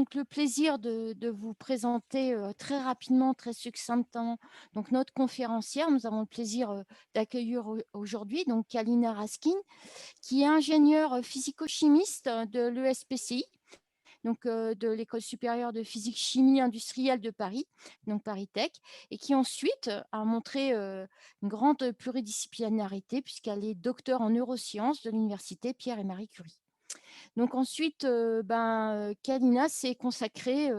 donc le plaisir de vous présenter, très rapidement, très succinctement, donc notre conférencière. Nous avons le plaisir, d'accueillir aujourd'hui donc Kalina Raskin, qui est ingénieure, physico-chimiste de l'ESPCI, donc de l'École supérieure de physique chimie industrielle de Paris, donc Paris Tech, et qui ensuite a montré, une grande pluridisciplinarité puisqu'elle est docteure en neurosciences de l'université Pierre et Marie Curie. Donc ensuite, Kalina s'est consacrée,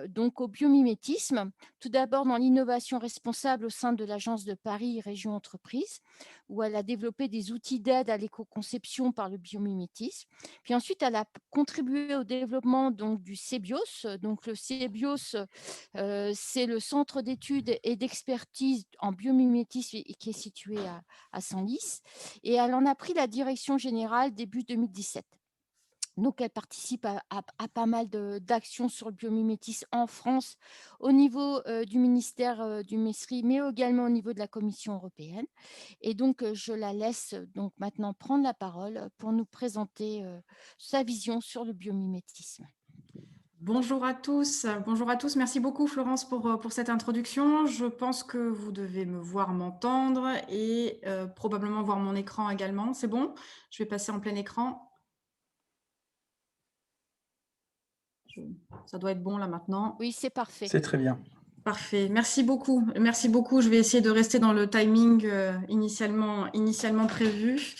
donc au biomimétisme. Tout d'abord dans l'innovation responsable au sein de l'agence de Paris Région Entreprises, où elle a développé des outils d'aide à l'éco-conception par le biomimétisme. Puis ensuite, elle a contribué au développement donc du CEBIOS. Donc le CEBIOS, c'est le centre d'études et d'expertise en biomimétisme et qui est situé à Senlis, et elle en a pris la direction générale début 2017. Donc, elle participe à pas mal d'actions sur le biomimétisme en France, au niveau du ministère du MESRI, mais également au niveau de la Commission européenne. Et donc, je la laisse donc maintenant prendre la parole pour nous présenter sa vision sur le biomimétisme. Bonjour à tous. Bonjour à tous. Merci beaucoup Florence pour cette introduction. Je pense que vous devez me voir, m'entendre et probablement voir mon écran également. C'est bon? Je vais passer en plein écran. Je- Ça doit être bon là maintenant. Oui, c'est parfait. C'est très bien. Parfait. Merci beaucoup. Merci beaucoup. Je vais essayer de rester dans le timing initialement prévu.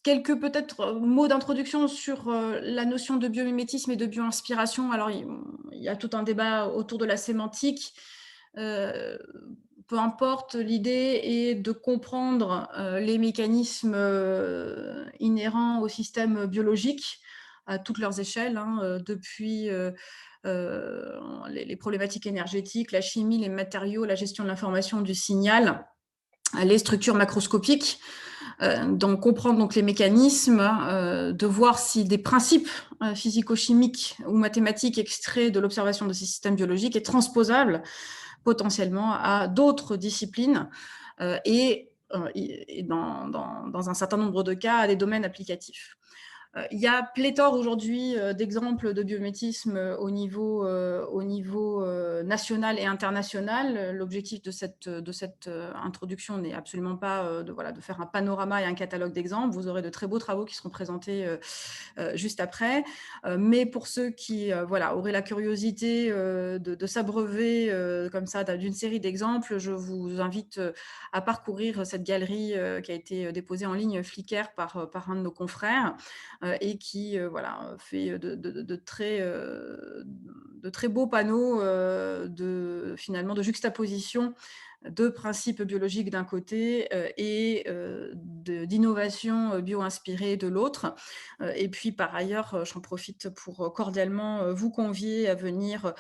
Quelques peut-être mots d'introduction sur la notion de biomimétisme et de bioinspiration. Alors, il y a tout un débat autour de la sémantique. Euh, Peu importe, l'idée est de comprendre les mécanismes inhérents au système biologique à toutes leurs échelles, hein, depuis les problématiques énergétiques, la chimie, les matériaux, la gestion de l'information, du signal, les structures macroscopiques. Donc comprendre donc les mécanismes, de voir si des principes physico-chimiques ou mathématiques extraits de l'observation de ces systèmes biologiques est transposable potentiellement à d'autres disciplines et dans un certain nombre de cas à des domaines applicatifs. Il y a pléthore aujourd'hui d'exemples de biomimétisme au niveau national et international. L'objectif de cette introduction n'est absolument pas de faire un panorama et un catalogue d'exemples. Vous aurez de très beaux travaux qui seront présentés juste après. Mais pour ceux qui auraient la curiosité de s'abreuver comme ça d'une série d'exemples, je vous invite à parcourir cette galerie qui a été déposée en ligne Flickr par un de nos confrères et qui fait de très beaux panneaux finalement de juxtaposition de principes biologiques d'un côté et d'innovation bio-inspirée de l'autre. Et puis par ailleurs, j'en profite pour cordialement vous convier à venir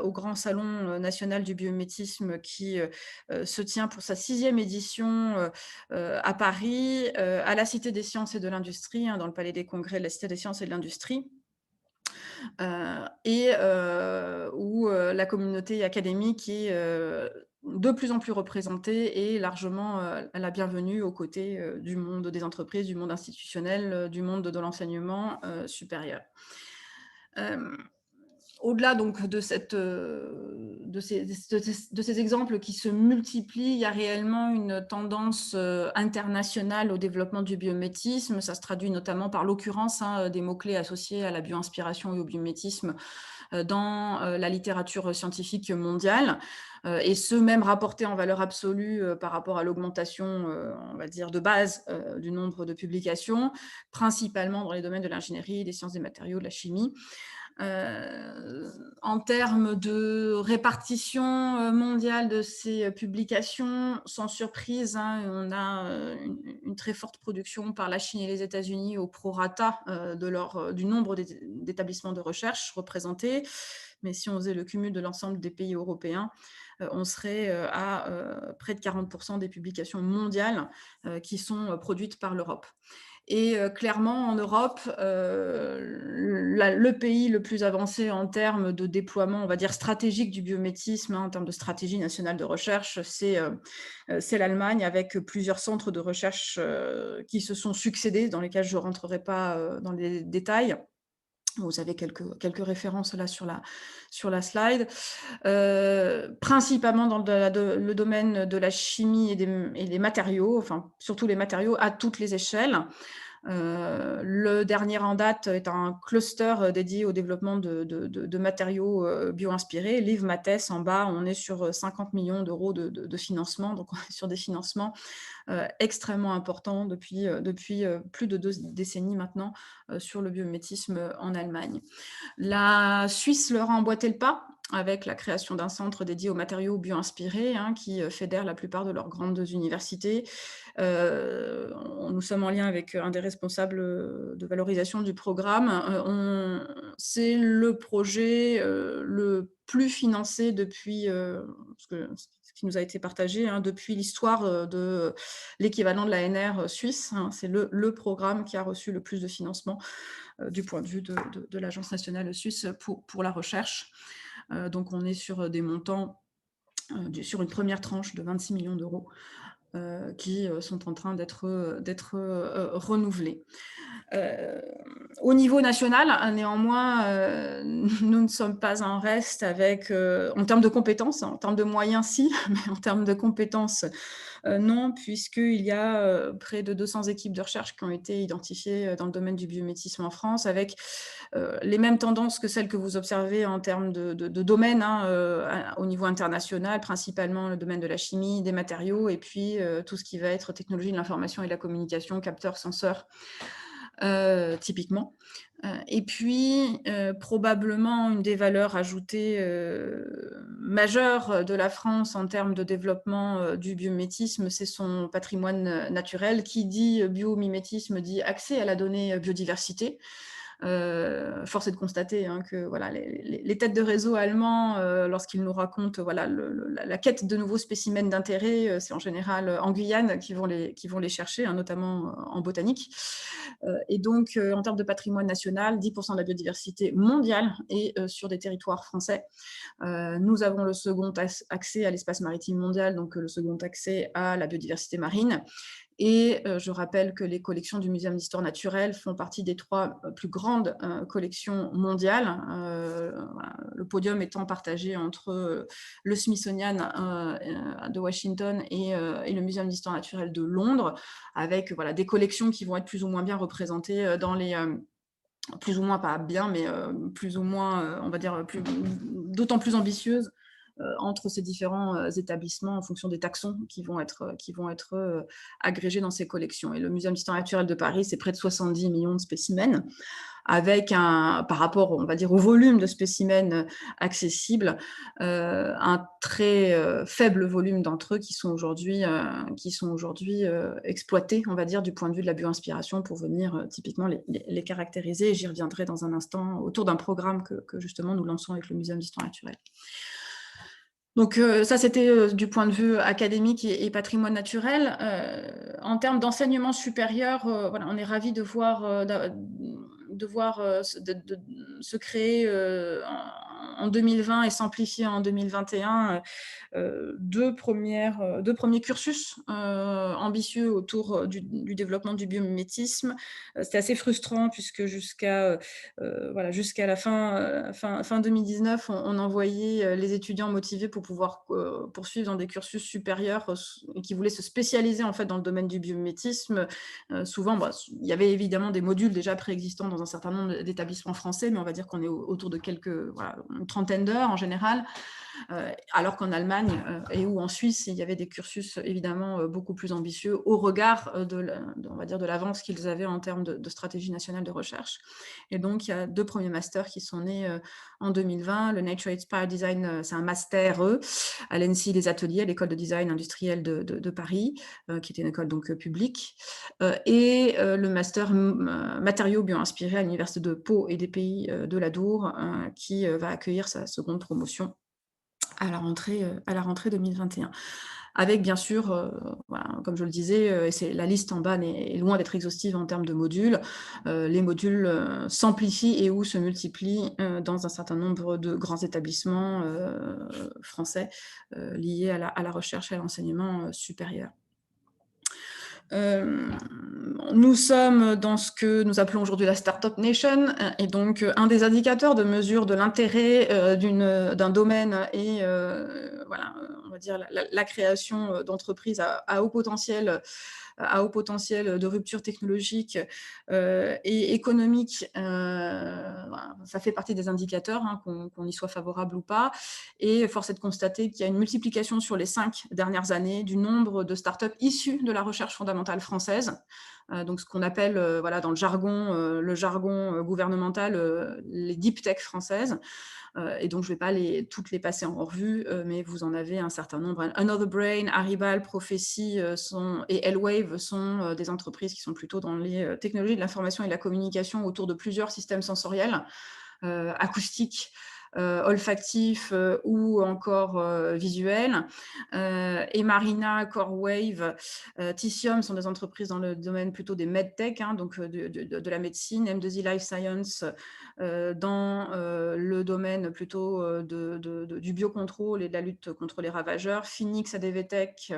au Grand Salon national du biomimétisme qui se tient pour sa 6e édition à Paris, à la Cité des sciences et de l'industrie, hein, dans le Palais des Congrès de la Cité des sciences et de l'industrie, où la communauté académique est de plus en plus représentée et largement la bienvenue aux côtés du monde des entreprises, du monde institutionnel, du monde de l'enseignement supérieur. Au-delà donc de ces exemples qui se multiplient, il y a réellement une tendance internationale au développement du biomimétisme. Ça se traduit notamment par l'occurrence des mots-clés associés à la bioinspiration et au biomimétisme dans la littérature scientifique mondiale, et ce même rapporté en valeur absolue par rapport à l'augmentation, on va dire, de base du nombre de publications, principalement dans les domaines de l'ingénierie, des sciences des matériaux, de la chimie. En termes de répartition mondiale de ces publications, sans surprise, hein, on a une très forte production par la Chine et les États-Unis au prorata du nombre d'établissements de recherche représentés. Mais si on faisait le cumul de l'ensemble des pays européens, on serait à près de 40% des publications mondiales qui sont produites par l'Europe. Et clairement, en Europe, le pays le plus avancé en termes de déploiement, on va dire, stratégique du biométisme, hein, en termes de stratégie nationale de recherche, c'est l'Allemagne, avec plusieurs centres de recherche qui se sont succédés, dans lesquels je ne rentrerai pas dans les détails. Vous avez quelques références là sur la slide. Principalement dans le domaine de la chimie et des matériaux, enfin surtout les matériaux à toutes les échelles. Le dernier en date est un cluster dédié au développement de matériaux bio-inspirés. Liv Mathès, en bas, on est sur 50 millions d'euros de financement. Donc, on est sur des financements extrêmement importants depuis plus de 2 décennies maintenant sur le biomimétisme en Allemagne. La Suisse leur a emboîté le pas avec la création d'un centre dédié aux matériaux bio-inspirés, hein, qui fédère la plupart de leurs grandes universités. Nous sommes en lien avec un des responsables de valorisation du programme. C'est le projet le plus financé depuis ce qui nous a été partagé, hein, depuis l'histoire de l'équivalent de l'ANR suisse. Hein. C'est le programme qui a reçu le plus de financement du point de vue de l'Agence nationale suisse pour la recherche. Donc on est sur des montants, sur une première tranche de 26 millions d'euros qui sont en train d'être renouvelés. Au niveau national, néanmoins, nous ne sommes pas en reste avec, en termes de compétences, en termes de moyens si, mais en termes de compétences, non, puisqu'il y a près de 200 équipes de recherche qui ont été identifiées dans le domaine du biométisme en France, avec les mêmes tendances que celles que vous observez en termes de domaine, hein, au niveau international, principalement le domaine de la chimie, des matériaux, et puis tout ce qui va être technologie de l'information et de la communication, capteurs, senseurs, typiquement. Et puis, probablement une des valeurs ajoutées majeures de la France en termes de développement du biomimétisme, c'est son patrimoine naturel. Qui dit biomimétisme dit accès à la donnée biodiversité. Force est de constater, hein, que voilà, les têtes de réseau allemands, lorsqu'ils nous racontent voilà, la quête de nouveaux spécimens d'intérêt, c'est en général en Guyane qui vont les chercher, hein, notamment en botanique. Et donc, en termes de patrimoine national, 10% de la biodiversité mondiale est sur des territoires français. Nous avons le second accès à l'espace maritime mondial, donc le second accès à la biodiversité marine. Et je rappelle que les collections du Muséum d'histoire naturelle font partie des 3 plus grandes collections mondiales. Le podium étant partagé entre le Smithsonian de Washington et le Muséum d'histoire naturelle de Londres, avec voilà, des collections qui vont être plus ou moins bien représentées dans les... plus ou moins pas bien, mais plus ou moins, on va dire, d'autant plus ambitieuses entre ces différents établissements en fonction des taxons qui vont être agrégés dans ces collections. Et le Muséum d'histoire naturelle de Paris, c'est près de 70 millions de spécimens, avec par rapport, on va dire, au volume de spécimens accessibles, un très faible volume d'entre eux qui sont aujourd'hui exploités, on va dire, du point de vue de la bioinspiration pour venir typiquement les caractériser. Et j'y reviendrai dans un instant autour d'un programme que justement nous lançons avec le Muséum d'histoire naturelle. Donc ça, c'était du point de vue académique et patrimoine naturel. En termes d'enseignement supérieur, voilà, on est ravis de voir, se créer en 2020 et s'amplifier en 2021 deux premiers cursus ambitieux autour du développement du biomimétisme. C'était assez frustrant puisque jusqu'à la fin 2019, on envoyait les étudiants motivés pour pouvoir poursuivre dans des cursus supérieurs et qui voulaient se spécialiser en fait dans le domaine du biomimétisme. Souvent, il y avait évidemment des modules déjà préexistants dans un certain nombre d'établissements français, mais on va dire qu'on est autour de une trentaine d'heures en général. Alors qu'en Allemagne et ou en Suisse, il y avait des cursus évidemment beaucoup plus ambitieux au regard de l'avance qu'ils avaient en termes de stratégie nationale de recherche. Et donc, il y a 2 premiers masters qui sont nés en 2020. Le Nature Inspired Design, c'est un master à l'ENSI Les Ateliers, à l'école de design industriel de Paris, qui était une école donc publique. Et le master matériaux bio-inspirés à l'université de Pau et des Pays de l'Adour, qui va accueillir sa seconde promotion à la rentrée 2021. Avec bien sûr, voilà, comme je le disais, et c'est la liste en bas est loin d'être exhaustive en termes de modules. Les modules, s'amplifient et ou se multiplient, dans un certain nombre de grands établissements, français, liés à la recherche et à l'enseignement, supérieur. Hem, nous sommes dans ce que nous appelons aujourd'hui la Startup Nation, et donc un des indicateurs de mesure de l'intérêt, d'un domaine et voilà, on va dire la création, d'entreprises à haut potentiel de rupture technologique, et économique, voilà, ça fait partie des indicateurs, hein, qu'on y soit favorable ou pas. Et force est de constater qu'il y a une multiplication sur les 5 dernières années du nombre de startups issues de la recherche fondamentale française. Donc ce qu'on appelle, voilà, dans le jargon gouvernemental, les deep tech françaises. Et donc je ne vais pas toutes les passer en revue, mais vous en avez un certain nombre. Another Brain, Aribal, Prophecy et Elwave sont des entreprises qui sont plutôt dans les technologies de l'information et de la communication autour de plusieurs systèmes sensoriels, acoustiques, olfactifs, ou encore visuels. Et Marina, Corewave, Titium sont des entreprises dans le domaine plutôt des medtech, hein, donc de la médecine. M2I Life Science dans le domaine plutôt du biocontrôle et de la lutte contre les ravageurs. Phoenix, ADVTech,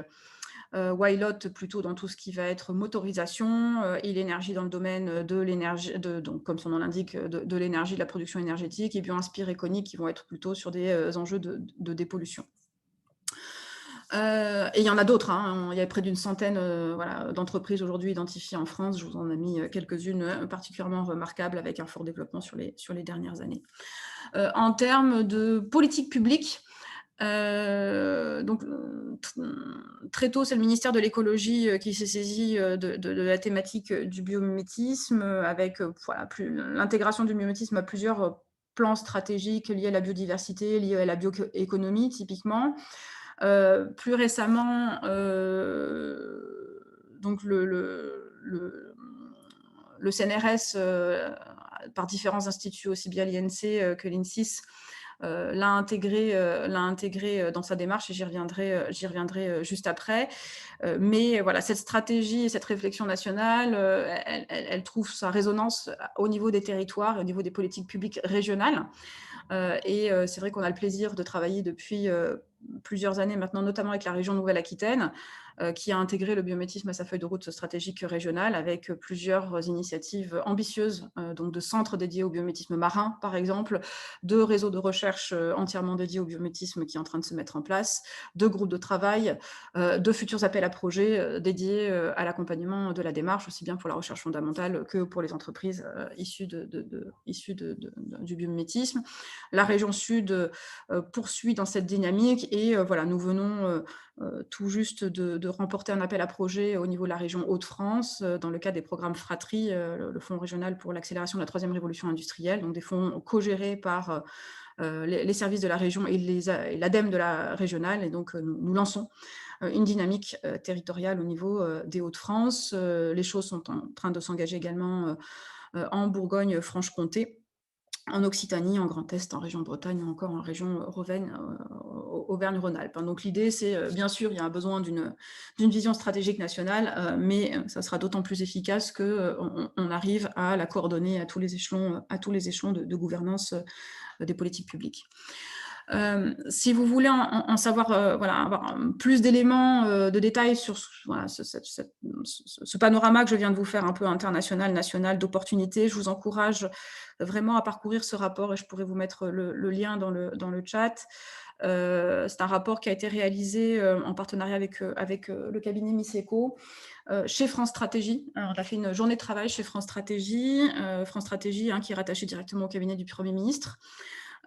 Wylot plutôt dans tout ce qui va être motorisation, et l'énergie dans le domaine de l'énergie, donc comme son nom l'indique, de l'énergie, de la production énergétique, et BioInspire et Conic qui vont être plutôt sur des enjeux de dépollution. Et il y en a d'autres, hein. Il y a près d'une centaine, voilà, d'entreprises aujourd'hui identifiées en France. Je vous en ai mis quelques-unes particulièrement remarquables avec un fort développement sur les dernières années. En termes de politique publique, donc très tôt, c'est le ministère de l'écologie qui s'est saisi de la thématique du biomimétisme, avec voilà, l'intégration du biomimétisme à plusieurs plans stratégiques liés à la biodiversité, liés à la bioéconomie typiquement. Plus récemment, donc le CNRS, par différents instituts, aussi bien l'INC que l'INSIS, l'a intégré dans sa démarche, et j'y reviendrai juste après. Mais voilà, cette stratégie et cette réflexion nationale, elle trouve sa résonance au niveau des territoires et au niveau des politiques publiques régionales. Et c'est vrai qu'on a le plaisir de travailler depuis plusieurs années maintenant, notamment avec la région Nouvelle-Aquitaine, qui a intégré le biométisme à sa feuille de route stratégique régionale, avec plusieurs initiatives ambitieuses, donc de centres dédiés au biométisme marin, par exemple, de réseaux de recherche entièrement dédiés au biométisme qui est en train de se mettre en place, de groupes de travail, de futurs appels à projets dédiés à l'accompagnement de la démarche, aussi bien pour la recherche fondamentale que pour les entreprises issues du biométisme. La région Sud poursuit dans cette dynamique, et voilà, nous venons tout juste de remporter un appel à projet au niveau de la région Hauts-de-France, dans le cadre des programmes Fratri, le Fonds régional pour l'accélération de la troisième révolution industrielle, donc des fonds co-gérés par les services de la région et l'ADEME de la régionale. Et donc nous lançons une dynamique territoriale au niveau des Hauts-de-France. Les choses sont en train de s'engager également en Bourgogne-Franche-Comté, en Occitanie, en Grand Est, en région Bretagne, ou encore en région Auvergne-Rhône-Alpes. Donc l'idée, c'est bien sûr, il y a un besoin d'une vision stratégique nationale, mais ça sera d'autant plus efficace qu'on arrive à la coordonner à tous les échelons de gouvernance des politiques publiques. Si vous voulez en savoir, voilà, avoir plus d'éléments, de détails sur voilà, ce panorama que je viens de vous faire, un peu international, national, d'opportunités, je vous encourage vraiment à parcourir ce rapport, et je pourrais vous mettre le lien dans le chat. C'est un rapport qui a été réalisé en partenariat avec le cabinet Miseco, chez France Stratégie. Alors, on a fait une journée de travail chez France Stratégie, hein, qui est rattachée directement au cabinet du Premier ministre.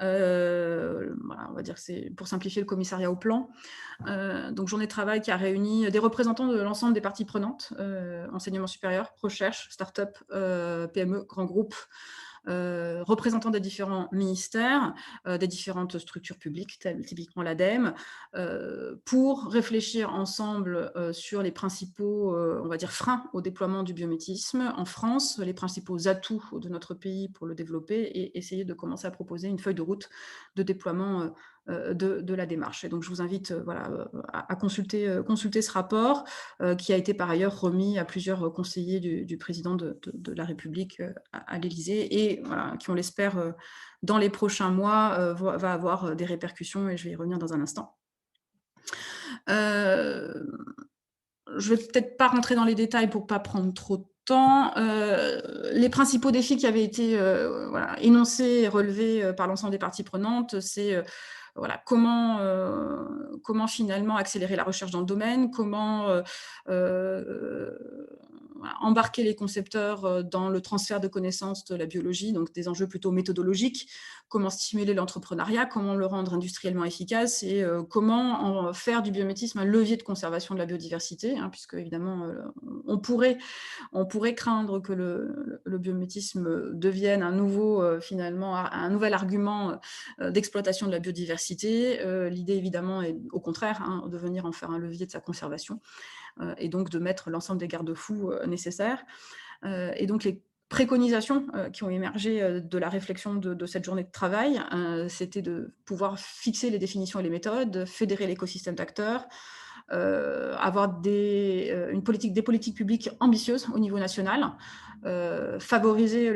Voilà, on va dire que c'est pour simplifier le commissariat au plan. Donc journée de travail qui a réuni des représentants de l'ensemble des parties prenantes, enseignement supérieur, recherche, start-up, PME, grands groupes, représentants des différents ministères, des différentes structures publiques, telles typiquement l'ADEME, pour réfléchir ensemble sur les principaux, on va dire, freins au déploiement du biométisme en France, les principaux atouts de notre pays pour le développer, et essayer de commencer à proposer une feuille de route de déploiement de la démarche. Et donc je vous invite voilà, à consulter ce rapport qui a été par ailleurs remis à plusieurs conseillers du président de la République à l'Élysée et voilà, qui, on l'espère, dans les prochains mois, va avoir des répercussions et je vais y revenir dans un instant. Euh, je ne vais peut-être pas rentrer dans les détails pour ne pas prendre trop de temps. Les principaux défis qui avaient été voilà, énoncés et relevés par l'ensemble des parties prenantes, c'est voilà, comment finalement accélérer la recherche dans le domaine, comment voilà, embarquer les concepteurs dans le transfert de connaissances de la biologie, donc des enjeux plutôt méthodologiques, comment stimuler l'entrepreneuriat, comment le rendre industriellement efficace et comment faire du biométisme un levier de conservation de la biodiversité, hein, puisque évidemment on pourrait craindre que le biométisme devienne finalement un nouvel argument d'exploitation de la biodiversité. L'idée évidemment est au contraire hein, de venir en faire un levier de sa conservation et donc de mettre l'ensemble des garde-fous nécessaires. Et donc les préconisations qui ont émergé de la réflexion de cette journée de travail, c'était de pouvoir fixer les définitions et les méthodes, fédérer l'écosystème d'acteurs, avoir des politiques publiques ambitieuses au niveau national, favoriser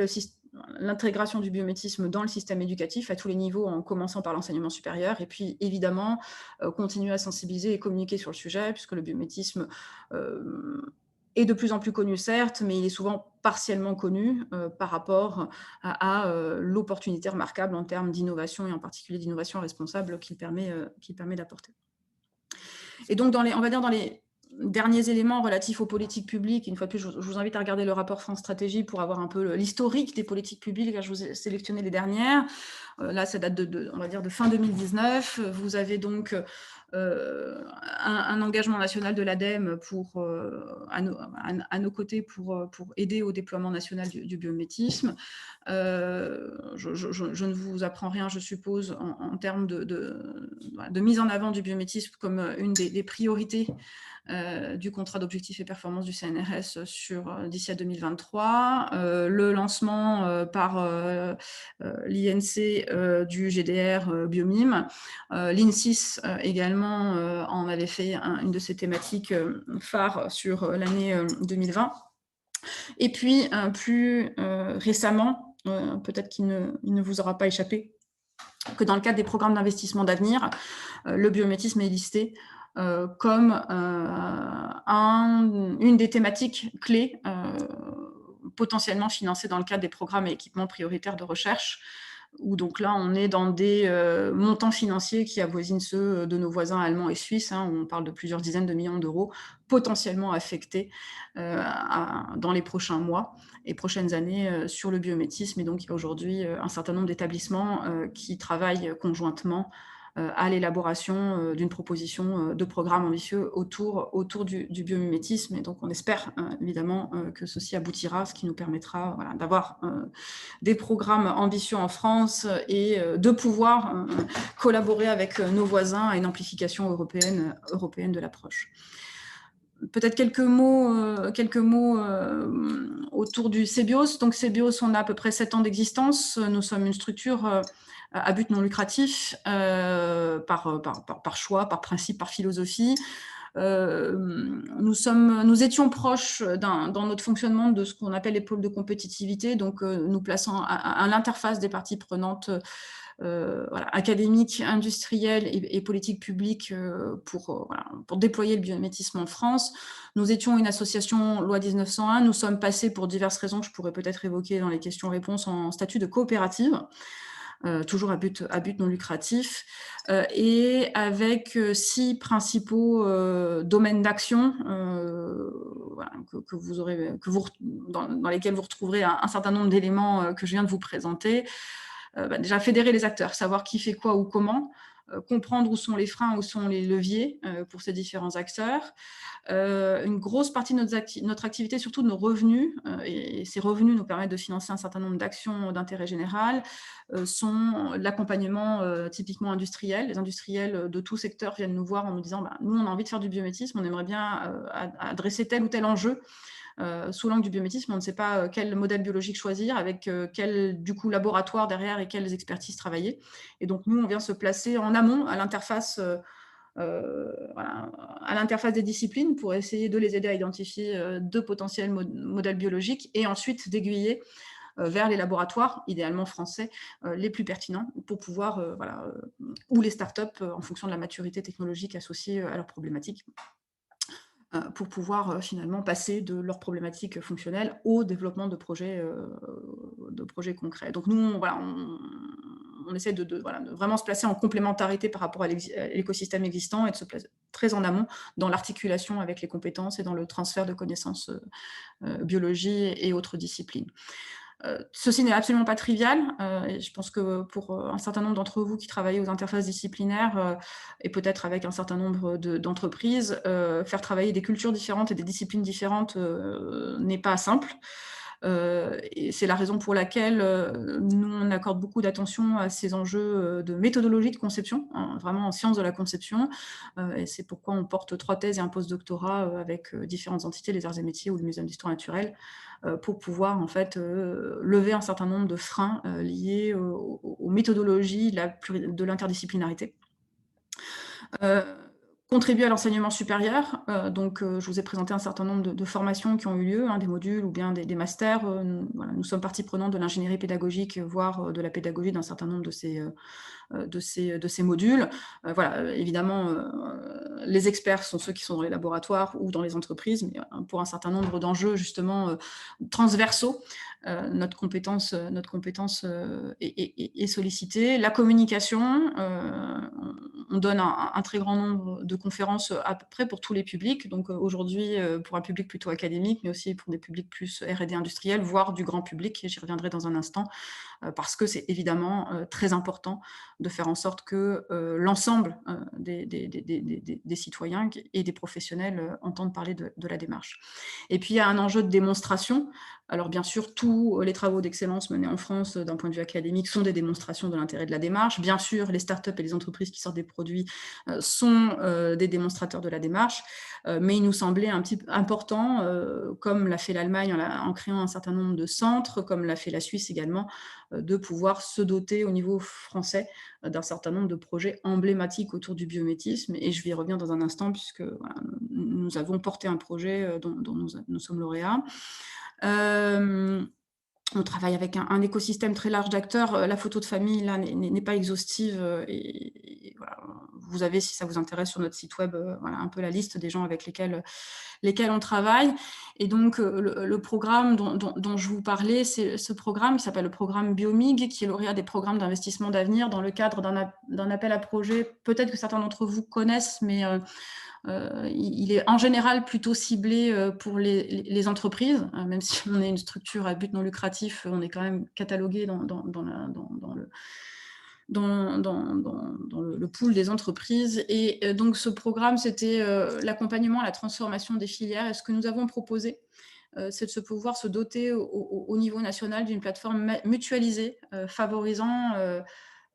l'intégration du biométisme dans le système éducatif à tous les niveaux, en commençant par l'enseignement supérieur, et puis évidemment continuer à sensibiliser et communiquer sur le sujet, puisque le biométisme est de plus en plus connu, certes, mais il est souvent partiellement connu par rapport à l'opportunité remarquable en termes d'innovation, et en particulier d'innovation responsable qu'il permet d'apporter. Et donc, on va dire dans les derniers éléments relatifs aux politiques publiques, une fois de plus, je vous invite à regarder le rapport France Stratégie pour avoir un peu l'historique des politiques publiques. Là, je vous ai sélectionné les dernières. Là, ça date on va dire de fin 2019. Vous avez donc un engagement national de l'ADEME à nos côtés pour aider au déploiement national du biométisme. Je ne vous apprends rien, je suppose, en termes de mise en avant du biométisme comme une des priorités du contrat d'objectifs et performance du CNRS d'ici à 2023, le lancement par l'INC du GDR Biomime, l'INSIS également en avait fait une de ses thématiques phares sur l'année 2020. Et puis, plus récemment, peut-être qu'il ne vous aura pas échappé, que dans le cadre des programmes d'investissement d'avenir, le biométisme est listé comme une des thématiques clés potentiellement financées dans le cadre des programmes et équipements prioritaires de recherche, où donc là, on est dans des montants financiers qui avoisinent ceux de nos voisins allemands et suisses, hein, où on parle de plusieurs dizaines de millions d'euros potentiellement affectés dans les prochains mois et prochaines années sur le biométisme. Et donc, il y a aujourd'hui un certain nombre d'établissements qui travaillent conjointement à l'élaboration d'une proposition de programme ambitieux autour du biomimétisme. Et donc, on espère évidemment que ceci aboutira, ce qui nous permettra voilà, d'avoir des programmes ambitieux en France et de pouvoir collaborer avec nos voisins à une amplification européenne de l'approche. Peut-être quelques mots autour du CBIOS. Donc, CBIOS, on a à peu près 7 ans d'existence. Nous sommes une structure à but non lucratif, par choix, par principe, par philosophie. Nous étions proches dans notre fonctionnement de ce qu'on appelle les pôles de compétitivité, donc nous plaçant à l'interface des parties prenantes voilà, académiques, industrielles et politiques publiques pour déployer le biomimétisme en France. Nous étions une association loi 1901, nous sommes passés pour diverses raisons que je pourrais peut-être évoquer dans les questions-réponses en statut de coopérative. Toujours à but non lucratif, et avec 6 principaux domaines d'action voilà, dans lesquels vous retrouverez un certain nombre d'éléments que je viens de vous présenter. Déjà, fédérer les acteurs, savoir qui fait quoi ou comment, comprendre où sont les freins, où sont les leviers pour ces différents acteurs. Une grosse partie de notre activité, surtout de nos revenus, et ces revenus nous permettent de financer un certain nombre d'actions d'intérêt général, sont l'accompagnement typiquement industriel. Les industriels de tout secteur viennent nous voir en nous disant nous, on a envie de faire du biométisme, on aimerait bien adresser tel ou tel enjeu sous l'angle du biométisme, on ne sait pas quel modèle biologique choisir, avec quel du coup laboratoire derrière et quelles expertises travailler. Et donc nous, on vient se placer en amont à l'interface voilà, à l'interface des disciplines pour essayer de les aider à identifier de potentiels modèles biologiques et ensuite d'aiguiller vers les laboratoires, idéalement français, les plus pertinents pour pouvoir, voilà, ou les startups en fonction de la maturité technologique associée à leurs problématiques, pour pouvoir finalement passer de leurs problématiques fonctionnelles au développement de projets concrets. Donc nous, voilà, on essaie voilà, de vraiment se placer en complémentarité par rapport à l'écosystème existant et de se placer très en amont dans l'articulation avec les compétences et dans le transfert de connaissances biologie et autres disciplines. Ceci n'est absolument pas trivial. Et je pense que pour un certain nombre d'entre vous qui travaillez aux interfaces disciplinaires et peut-être avec un certain nombre d'entreprises, faire travailler des cultures différentes et des disciplines différentes n'est pas simple. Et c'est la raison pour laquelle nous, on accorde beaucoup d'attention à ces enjeux de méthodologie de conception, hein, vraiment en sciences de la conception. Et c'est pourquoi on porte 3 thèses et un postdoctorat avec différentes entités, les arts et métiers ou le Muséum d'histoire naturelle, pour pouvoir en fait lever un certain nombre de freins liés aux méthodologies de l'interdisciplinarité. Contribuer à l'enseignement supérieur, donc je vous ai présenté un certain nombre de formations qui ont eu lieu, hein, des modules ou bien des masters. Voilà, nous sommes partie prenante de l'ingénierie pédagogique, voire de la pédagogie d'un certain nombre de ces modules. Voilà, évidemment, les experts sont ceux qui sont dans les laboratoires ou dans les entreprises, mais pour un certain nombre d'enjeux justement transversaux, notre compétence est sollicitée. La communication, on donne un très grand nombre de conférences à peu près pour tous les publics. Donc aujourd'hui, pour un public plutôt académique, mais aussi pour des publics plus R&D industriels, voire du grand public, et j'y reviendrai dans un instant, parce que c'est évidemment très important de faire en sorte que l'ensemble des citoyens et des professionnels entendent parler de la démarche. Et puis il y a un enjeu de démonstration. Alors bien sûr, tous les travaux d'excellence menés en France d'un point de vue académique sont des démonstrations de l'intérêt de la démarche. Bien sûr, les startups et les entreprises qui sortent des produits sont des démonstrateurs de la démarche, mais il nous semblait un petit peu important, comme l'a fait l'Allemagne en créant un certain nombre de centres, comme l'a fait la Suisse également, de pouvoir se doter au niveau français d'un certain nombre de projets emblématiques autour du biométisme. Et je vais y revenir dans un instant, puisque voilà, nous avons porté un projet dont nous sommes lauréats. On travaille avec un écosystème très large d'acteurs. La photo de famille, là, n'est pas exhaustive. Et voilà, vous avez, si ça vous intéresse, sur notre site web, voilà, un peu la liste des gens avec lesquels on travaille. Et donc, le programme dont je vous parlais, c'est ce programme qui s'appelle le programme Biomig, qui est lauréat des programmes d'investissement d'avenir dans le cadre d'un appel à projet. Peut-être que certains d'entre vous connaissent, mais il est en général plutôt ciblé pour les entreprises, même si on est une structure à but non lucratif, on est quand même catalogué dans le pool des entreprises. Et donc ce programme, c'était l'accompagnement à la transformation des filières. Et ce que nous avons proposé, c'est de pouvoir se doter au niveau national d'une plateforme mutualisée, favorisant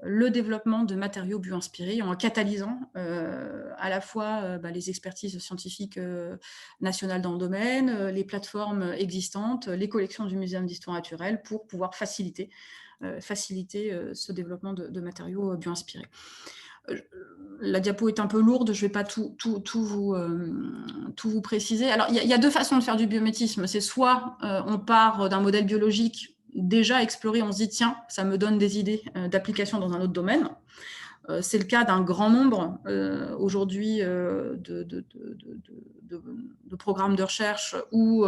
le développement de matériaux bio-inspirés en catalysant à la fois les expertises scientifiques nationales dans le domaine, les plateformes existantes, les collections du Muséum d'histoire naturelle pour pouvoir faciliter ce développement de matériaux bio-inspirés. La diapo est un peu lourde, je ne vais pas tout vous préciser. Alors, il y a 2 façons de faire du biométisme. C'est soit on part d'un modèle biologique déjà exploré, on se dit, tiens, ça me donne des idées d'application dans un autre domaine. C'est le cas d'un grand nombre aujourd'hui de programmes de recherche ou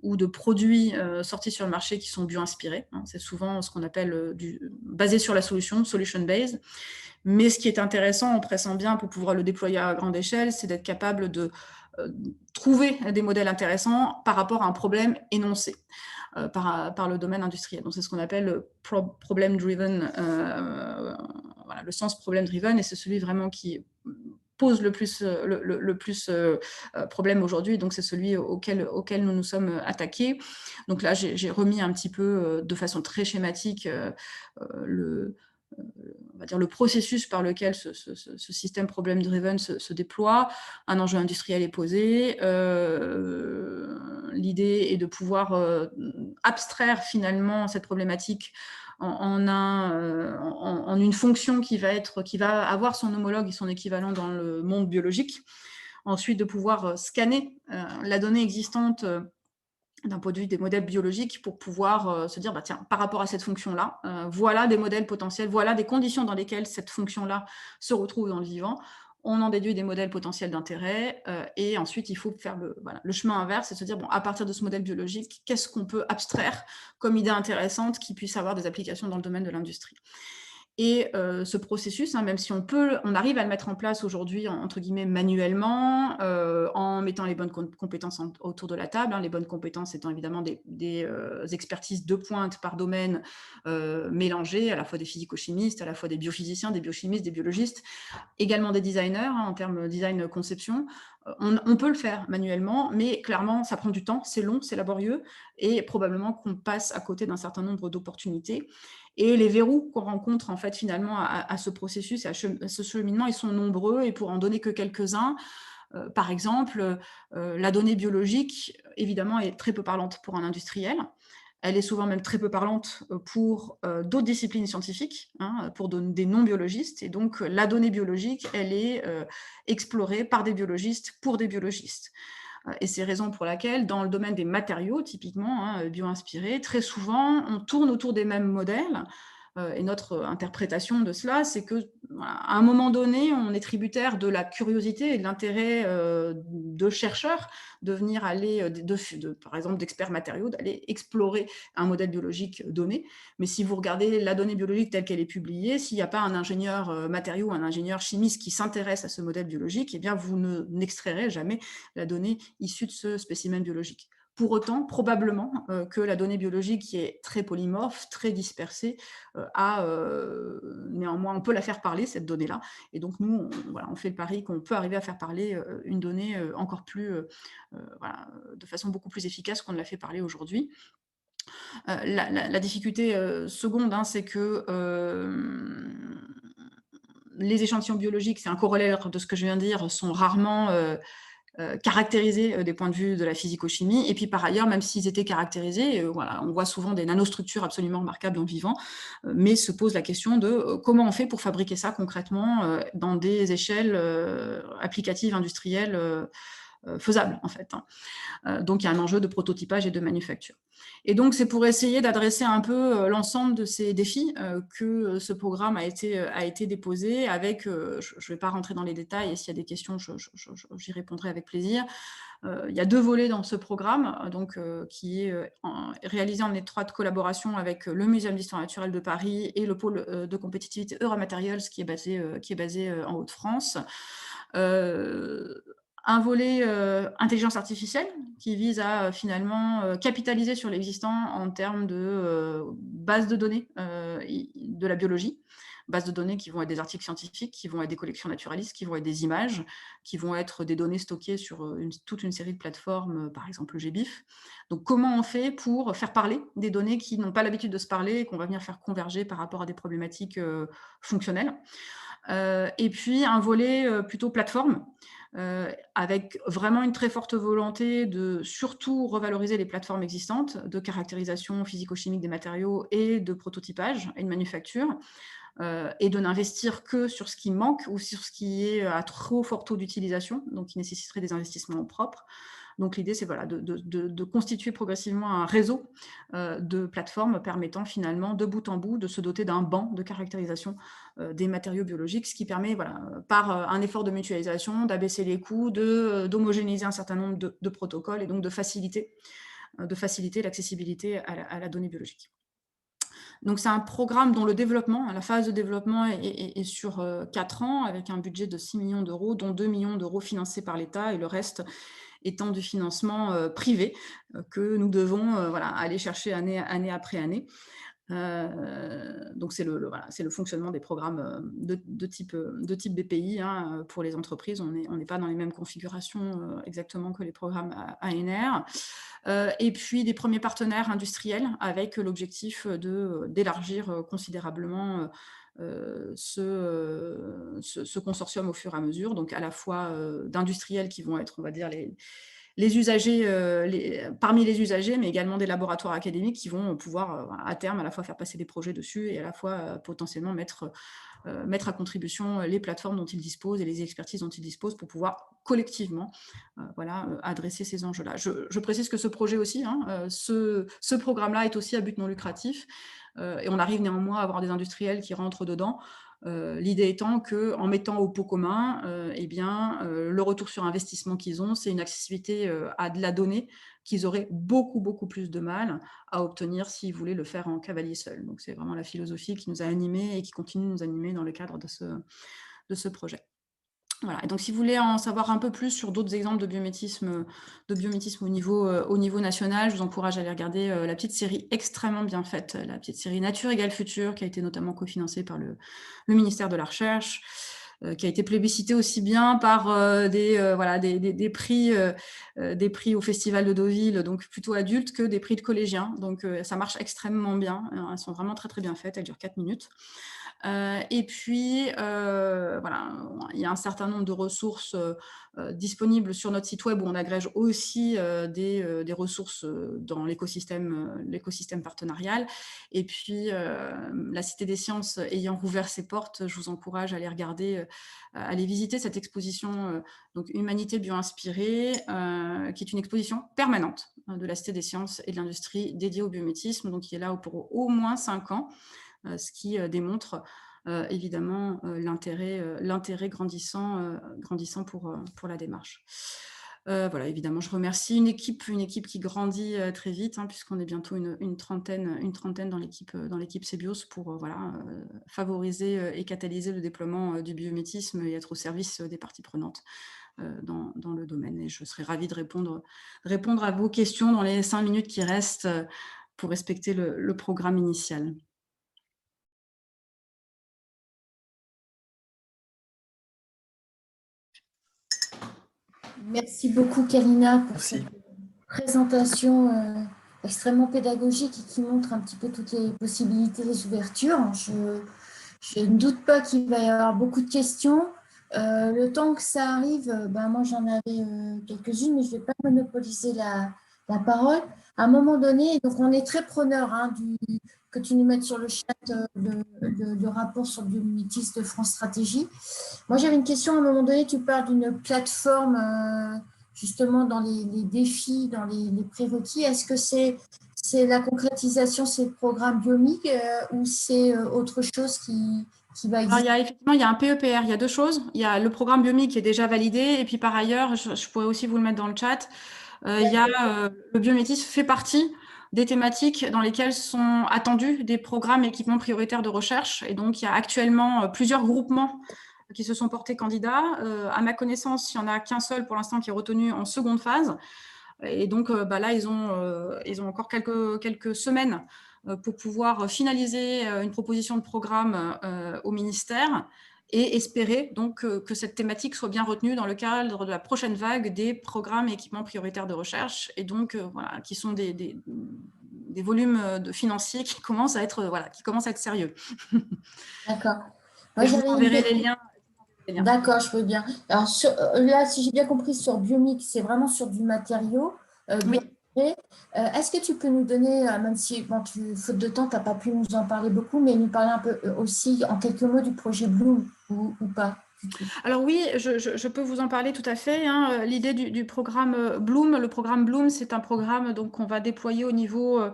de produits sortis sur le marché qui sont bio-inspirés. Hein. C'est souvent ce qu'on appelle basé sur la solution, solution-based. Mais ce qui est intéressant en pressant bien pour pouvoir le déployer à grande échelle, c'est d'être capable de trouver des modèles intéressants par rapport à un problème énoncé. Par le domaine industriel. Donc, c'est ce qu'on appelle le problem-driven, voilà, le sens problem-driven, et c'est celui vraiment qui pose le plus problème aujourd'hui. Donc, c'est celui auquel nous nous sommes attaqués. Donc là, j'ai remis un petit peu de façon très schématique on va dire, le processus par lequel ce système problem-driven se déploie. Un enjeu industriel est posé. L'idée est de pouvoir abstraire finalement cette problématique en une fonction qui va avoir son homologue et son équivalent dans le monde biologique. Ensuite, de pouvoir scanner la donnée existante d'un point de vue des modèles biologiques pour pouvoir se dire, bah, tiens, par rapport à cette fonction-là, voilà des modèles potentiels, voilà des conditions dans lesquelles cette fonction-là se retrouve dans le vivant. On en déduit des modèles potentiels d'intérêt et ensuite, il faut faire le chemin inverse et se dire, bon, à partir de ce modèle biologique, qu'est-ce qu'on peut abstraire comme idée intéressante qui puisse avoir des applications dans le domaine de l'industrie. Et ce processus, même si on arrive à le mettre en place aujourd'hui, entre guillemets, manuellement, en mettant les bonnes compétences autour de la table, les bonnes compétences étant évidemment des expertises de pointe par domaine mélangées, à la fois des physico-chimistes, à la fois des biophysiciens, des biochimistes, des biologistes, également des designers, en termes design-conception. On peut le faire manuellement, mais clairement, ça prend du temps, c'est long, c'est laborieux, et probablement qu'on passe à côté d'un certain nombre d'opportunités. Et les verrous qu'on rencontre en fait finalement à ce processus et à ce cheminement, ils sont nombreux, et pour en donner que quelques-uns, par exemple, la donnée biologique, évidemment, est très peu parlante pour un industriel. Elle est souvent même très peu parlante pour d'autres disciplines scientifiques, pour des non-biologistes. Et donc, la donnée biologique, elle est explorée par des biologistes pour des biologistes. Et c'est raison pour laquelle, dans le domaine des matériaux, typiquement, bio-inspirés, très souvent, on tourne autour des mêmes modèles. Et notre interprétation de cela, c'est que, voilà, à un moment donné, on est tributaire de la curiosité et de l'intérêt de chercheurs de venir aller, par exemple, d'experts matériaux, d'aller explorer un modèle biologique donné. Mais si vous regardez la donnée biologique telle qu'elle est publiée, s'il n'y a pas un ingénieur matériau, un ingénieur chimiste qui s'intéresse à ce modèle biologique, eh bien, vous n'extrairez jamais la donnée issue de ce spécimen biologique. Pour autant, probablement que la donnée biologique, qui est très polymorphe, très dispersée, néanmoins, on peut la faire parler, cette donnée-là. Et donc, nous, on fait le pari qu'on peut arriver à faire parler une donnée encore plus, de façon beaucoup plus efficace qu'on ne la fait parler aujourd'hui. La difficulté seconde, c'est que les échantillons biologiques, c'est un corollaire de ce que je viens de dire, sont rarement caractérisés des points de vue de la physico-chimie. Et puis par ailleurs, même s'ils étaient caractérisés, on voit souvent des nanostructures absolument remarquables dans le vivant, mais se pose la question de comment on fait pour fabriquer ça concrètement dans des échelles applicatives industrielles faisables, en fait. Donc il y a un enjeu de prototypage et de manufacture. Et donc c'est pour essayer d'adresser un peu l'ensemble de ces défis que ce programme a été déposé avec, je ne vais pas rentrer dans les détails, et s'il y a des questions, j'y répondrai avec plaisir. Il y a 2 volets dans ce programme, qui est réalisé en étroite collaboration avec le Muséum d'histoire naturelle de Paris et le pôle de compétitivité Euramaterials qui est basé en Hauts-de-France. Un volet intelligence artificielle qui vise à finalement capitaliser sur l'existant en termes de bases de données de la biologie, bases de données qui vont être des articles scientifiques, qui vont être des collections naturalistes, qui vont être des images, qui vont être des données stockées sur toute une série de plateformes, par exemple le GBIF. Donc comment on fait pour faire parler des données qui n'ont pas l'habitude de se parler et qu'on va venir faire converger par rapport à des problématiques fonctionnelles. Et puis un volet plutôt plateforme, avec vraiment une très forte volonté de surtout revaloriser les plateformes existantes de caractérisation physico-chimique des matériaux et de prototypage et de manufacture, et de n'investir que sur ce qui manque ou sur ce qui est à trop fort taux d'utilisation, donc qui nécessiterait des investissements propres. Donc l'idée, c'est de constituer progressivement un réseau de plateformes permettant finalement, de bout en bout, de se doter d'un banc de caractérisation des matériaux biologiques, ce qui permet, par un effort de mutualisation, d'abaisser les coûts, d'homogénéiser un certain nombre de protocoles et donc de faciliter l'accessibilité à la donnée biologique. Donc c'est un programme dont le développement, la phase de développement est sur 4 ans, avec un budget de 6 millions d'euros, dont 2 millions d'euros financés par l'État et le reste étant du financement privé que nous devons aller chercher année après année. Donc c'est le fonctionnement des programmes de type BPI pour les entreprises. On n'est pas dans les mêmes configurations exactement que les programmes ANR. Et puis des premiers partenaires industriels avec l'objectif d'élargir considérablement ce consortium au fur et à mesure, donc à la fois d'industriels qui vont être, on va dire, les usagers, parmi les usagers, mais également des laboratoires académiques qui vont pouvoir, à terme, à la fois faire passer des projets dessus et à la fois potentiellement mettre à contribution les plateformes dont ils disposent et les expertises dont ils disposent pour pouvoir collectivement adresser ces enjeux-là. Je précise que ce projet aussi, ce programme-là est aussi à but non lucratif et on arrive néanmoins à avoir des industriels qui rentrent dedans. L'idée étant qu'en mettant au pot commun, le retour sur investissement qu'ils ont, c'est une accessibilité à de la donnée qu'ils auraient beaucoup, beaucoup plus de mal à obtenir s'ils voulaient le faire en cavalier seul. Donc, c'est vraiment la philosophie qui nous a animés et qui continue de nous animer dans le cadre de ce projet. Voilà. Et donc, si vous voulez en savoir un peu plus sur d'autres exemples de biométisme au niveau national, je vous encourage à aller regarder la petite série extrêmement bien faite, la petite série Nature égale futur, qui a été notamment cofinancée par le ministère de la Recherche, qui a été plébiscitée aussi bien par des prix au Festival de Deauville, donc plutôt adultes, que des prix de collégiens. Donc, ça marche extrêmement bien. Elles sont vraiment très, très bien faites. Elles durent 4 minutes. Il y a un certain nombre de ressources disponibles sur notre site web où on agrège aussi des ressources dans l'écosystème partenarial. Et puis, la Cité des Sciences ayant rouvert ses portes, je vous encourage à aller regarder, à aller visiter cette exposition donc Humanité bio-inspirée, qui est une exposition permanente de la Cité des Sciences et de l'Industrie dédiée au biométisme, donc qui est là pour au moins 5 ans. Ce qui démontre évidemment l'intérêt grandissant pour la démarche. Évidemment, je remercie une équipe qui grandit très vite, puisqu'on est bientôt une trentaine dans l'équipe CEBIOS pour favoriser et catalyser le déploiement du biométisme et être au service des parties prenantes dans le domaine. Et je serai ravie de répondre à vos questions dans les 5 minutes qui restent pour respecter le programme initial. Merci beaucoup, Kalina, pour cette présentation extrêmement pédagogique et qui montre un petit peu toutes les possibilités, les ouvertures. Je ne doute pas qu'il va y avoir beaucoup de questions. Le temps que ça arrive, moi j'en avais quelques-unes, mais je ne vais pas monopoliser la parole. À un moment donné, donc on est très preneur que tu nous mettes sur le chat le rapport sur le biomimétisme de France Stratégie. Moi j'avais une question, à un moment donné, tu parles d'une plateforme justement dans les défis, dans les prérequis. Est-ce que c'est la concrétisation, c'est le programme Biomic ou c'est autre chose qui va exister? Effectivement, il y a un PEPR, il y a 2 choses. Il y a le programme Biomic qui est déjà validé et puis par ailleurs, je pourrais aussi vous le mettre dans le chat, le biométisme fait partie des thématiques dans lesquelles sont attendus des programmes équipements prioritaires de recherche. Et donc, il y a actuellement plusieurs groupements qui se sont portés candidats. À ma connaissance, il n'y en a qu'un seul pour l'instant qui est retenu en seconde phase. Et donc, là, ils ont encore quelques semaines pour pouvoir finaliser une proposition de programme au ministère et espérer donc que cette thématique soit bien retenue dans le cadre de la prochaine vague des programmes et équipements prioritaires de recherche, et donc qui sont des volumes financiers qui commencent à être sérieux. D'accord. Je vous enverrai les liens. D'accord, je veux bien. Alors là, si j'ai bien compris, sur Biomic, c'est vraiment sur du matériau. Oui. Est-ce que tu peux nous donner, même si, faute de temps, tu n'as pas pu nous en parler beaucoup, mais nous parler un peu aussi en quelques mots du projet Bloom ou pas? Alors oui, je peux vous en parler tout à fait. L'idée du programme Bloom, le programme Bloom, c'est un programme qu'on va déployer au niveau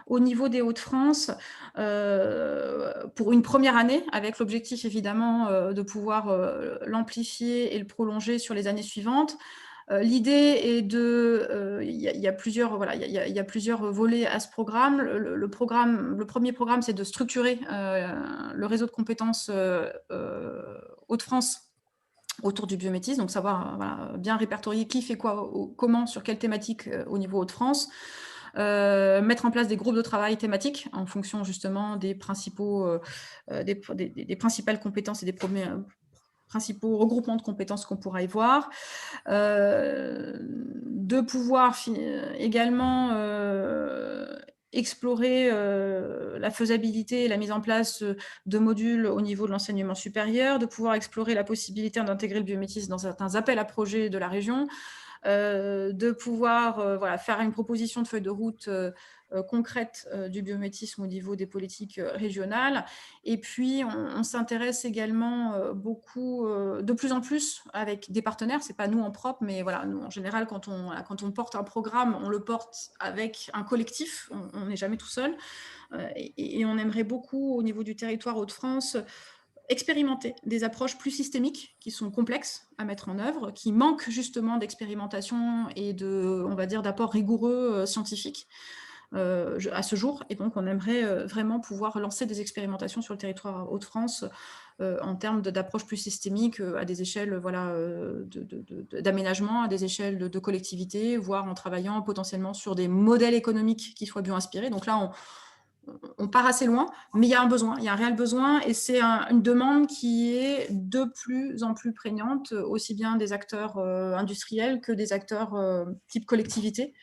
des Hauts-de-France pour une première année, avec l'objectif évidemment de pouvoir l'amplifier et le prolonger sur les années suivantes. L'idée est il y a plusieurs volets à ce programme. Le premier programme, c'est de structurer le réseau de compétences Hauts-de-France autour du biométisme, donc savoir bien répertorier qui fait quoi, comment, sur quelle thématique au niveau Hauts-de-France. Mettre en place des groupes de travail thématiques en fonction justement des principales compétences et des principaux regroupements de compétences qu'on pourra y voir. De pouvoir également explorer la faisabilité et la mise en place de modules au niveau de l'enseignement supérieur, de pouvoir explorer la possibilité d'intégrer le biométisme dans certains appels à projets de la région, de pouvoir faire une proposition de feuille de route concrète du biométisme au niveau des politiques régionales. Et puis, on s'intéresse également beaucoup, de plus en plus, avec des partenaires. Ce n'est pas nous en propre, mais voilà, nous, en général, quand on porte un programme, on le porte avec un collectif. On n'est jamais tout seul. Et on aimerait beaucoup, au niveau du territoire Hauts-de-France, expérimenter des approches plus systémiques qui sont complexes à mettre en œuvre, qui manquent justement d'expérimentation et on va dire, d'apports rigoureux scientifiques à ce jour. Et donc, on aimerait vraiment pouvoir lancer des expérimentations sur le territoire Hauts-de-France en termes d'approches plus systémiques à des échelles d'aménagement, à des échelles de collectivité, voire en travaillant potentiellement sur des modèles économiques qui soient bio-inspirés. Donc là, on part assez loin, mais il y a un besoin, il y a un réel besoin, et c'est une demande qui est de plus en plus prégnante, aussi bien des acteurs industriels que des acteurs type collectivité,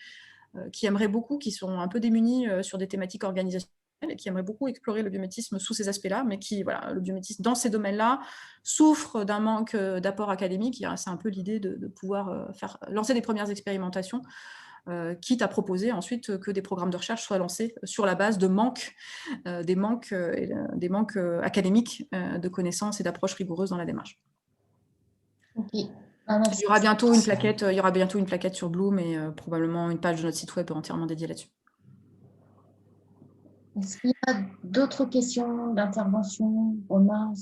qui aimeraient beaucoup, qui sont un peu démunis sur des thématiques organisationnelles, et qui aimeraient beaucoup explorer le biométisme sous ces aspects-là, mais le biométisme dans ces domaines-là souffre d'un manque d'apport académique. C'est un peu l'idée de pouvoir lancer des premières expérimentations, quitte à proposer ensuite que des programmes de recherche soient lancés sur la base de des manques académiques de connaissances et d'approches rigoureuses dans la démarche. Okay. Il y aura bientôt une plaquette sur Bloom et probablement une page de notre site web entièrement dédiée là-dessus. Est-ce qu'il y a d'autres questions d'intervention, Romain?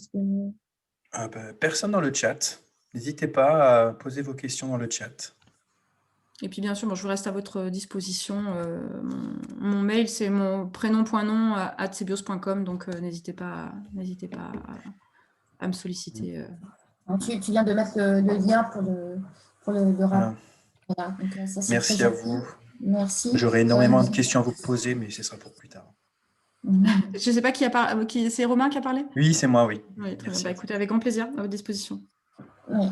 Personne dans le chat. N'hésitez pas à poser vos questions dans le chat. Et puis bien sûr, je reste à votre disposition. Mon mail, c'est mon prénom.nom @cbios.com, donc n'hésitez pas à me solliciter. Tu viens de mettre le lien pour le rappel. Voilà. Donc, ça, merci à vous. Merci. J'aurai énormément de questions à vous poser, mais ce sera pour plus tard. Je ne sais pas qui a parlé. C'est Romain qui a parlé? Oui, c'est moi, oui. Oui, très bien. Écoutez, avec grand plaisir, à votre disposition. Oui.